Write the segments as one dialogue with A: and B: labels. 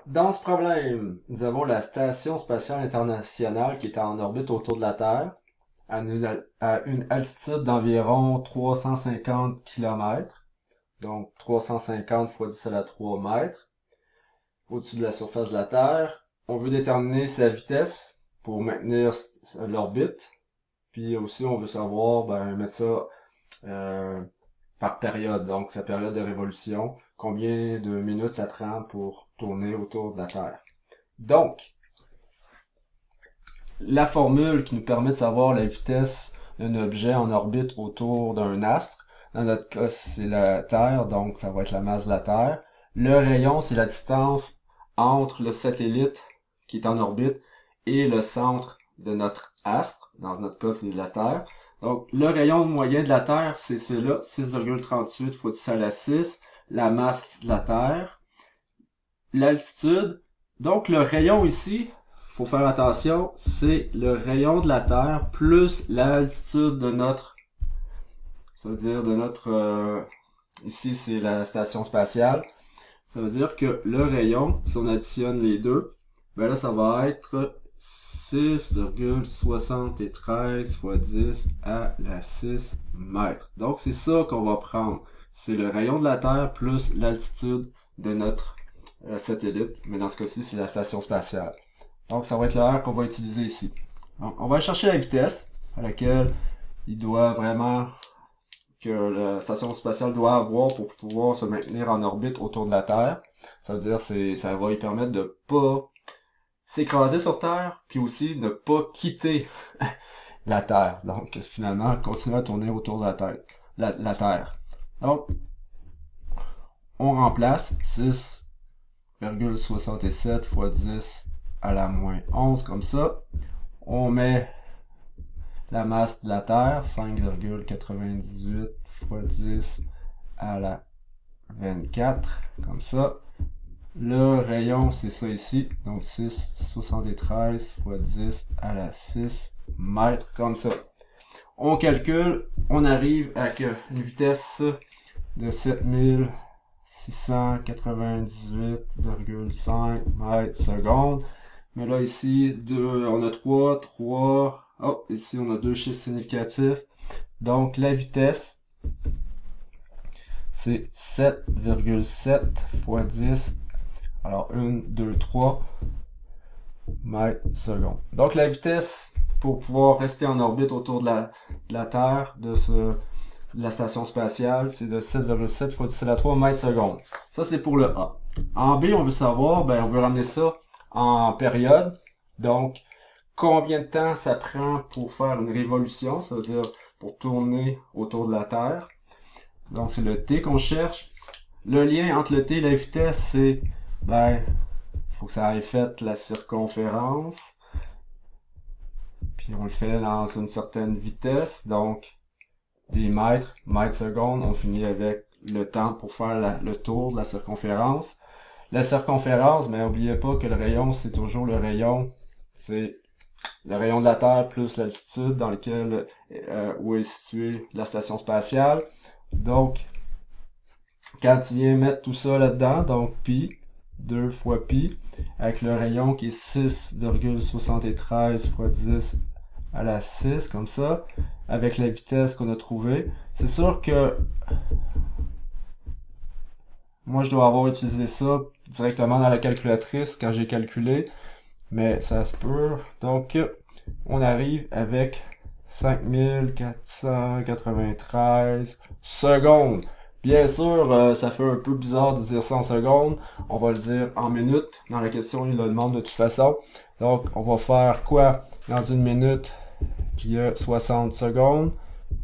A: Dans ce problème, nous avons la Station spatiale internationale qui est en orbite autour de la Terre à une altitude d'environ 350 km, donc 350 fois 10 à la 3 mètres, au-dessus de la surface de la Terre. On veut déterminer sa vitesse pour maintenir l'orbite, puis aussi on veut savoir, mettre ça euh, par période, donc sa période de révolution, combien de minutes ça prend pour tourner autour de la Terre. Donc, la formule qui nous permet de savoir la vitesse d'un objet en orbite autour d'un astre, dans notre cas c'est la Terre, donc ça va être la masse de la Terre. Le rayon, c'est la distance entre le satellite qui est en orbite et le centre de notre astre, dans notre cas c'est la Terre. Donc le rayon moyen de la Terre, c'est celui-là, 6,38 fois 10 à la 6, la masse de la Terre, l'altitude. Donc le rayon ici, faut faire attention, c'est le rayon de la Terre plus l'altitude de notre, ça veut dire de notre, ici c'est la station spatiale. Ça veut dire que le rayon, si on additionne les deux, ben là ça va être 6,73 fois 10 à la 6 mètres. Donc c'est ça qu'on va prendre. C'est le rayon de la Terre plus l'altitude de notre satellite, mais dans ce cas-ci c'est la station spatiale. Donc ça va être le R qu'on va utiliser ici. Donc, on va chercher la vitesse à laquelle il doit vraiment que la station spatiale doit avoir pour pouvoir se maintenir en orbite autour de la Terre. Ça veut dire ça va lui permettre de pas s'écraser sur Terre, puis aussi ne pas quitter la Terre. Donc finalement continuer à tourner autour de la Terre. La Terre. Donc on remplace 6,67 fois 10 à la moins 11 comme ça. On met la masse de la Terre, 5,98 fois 10 à la 24, comme ça. Le rayon, c'est ça ici, donc 6,73 fois 10 à la 6 mètres, comme ça. On calcule, on arrive à une vitesse de 7698,5 mètres secondes. Mais là, ici, on a 3. Oh, ici, on a deux chiffres significatifs. Donc, la vitesse, c'est 7,7 fois 10. Alors, 1, 2, 3 mètres secondes. Donc, la vitesse, pour pouvoir rester en orbite autour de la Terre, de la station spatiale, c'est de 7,7 fois 10 à la 3 mètres secondes. Ça, c'est pour le A. En B, on veut savoir, on veut ramener ça en période. Donc, combien de temps ça prend pour faire une révolution, ça veut dire pour tourner autour de la Terre. Donc, c'est le T qu'on cherche. Le lien entre le T et la vitesse, c'est, faut que ça ait fait la circonférence. Puis on le fait dans une certaine vitesse, donc des mètres secondes, on finit avec le temps pour faire le tour de la circonférence. La circonférence, mais n'oubliez pas que le rayon, c'est toujours le rayon, c'est le rayon de la Terre plus l'altitude dans lequel où est située la station spatiale. Donc, quand tu viens mettre tout ça là-dedans, donc pi, 2 fois pi, avec le rayon qui est 6,73 fois 10 à la 6, comme ça, avec la vitesse qu'on a trouvée. C'est sûr que moi, je dois avoir utilisé ça directement dans la calculatrice quand j'ai calculé, mais ça se peut. Donc, on arrive avec 5493 secondes. Bien sûr, ça fait un peu bizarre de dire ça en secondes. On va le dire en minutes. Dans la question, il le demande de toute façon. Donc, on va faire quoi? Dans une minute, il y a 60 secondes.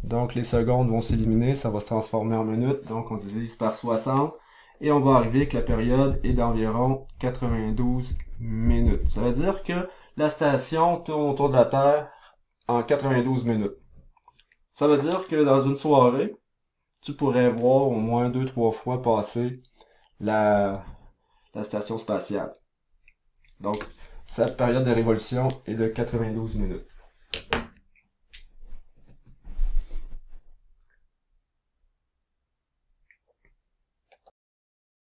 A: Donc, les secondes vont s'éliminer. Ça va se transformer en minutes. Donc, on divise par 60. Et on va arriver que la période est d'environ 92 minutes. Ça veut dire que la station tourne autour de la Terre en 92 minutes. Ça veut dire que dans une soirée, tu pourrais voir au moins 2-3 fois passer la station spatiale. Donc, sa période de révolution est de 92 minutes.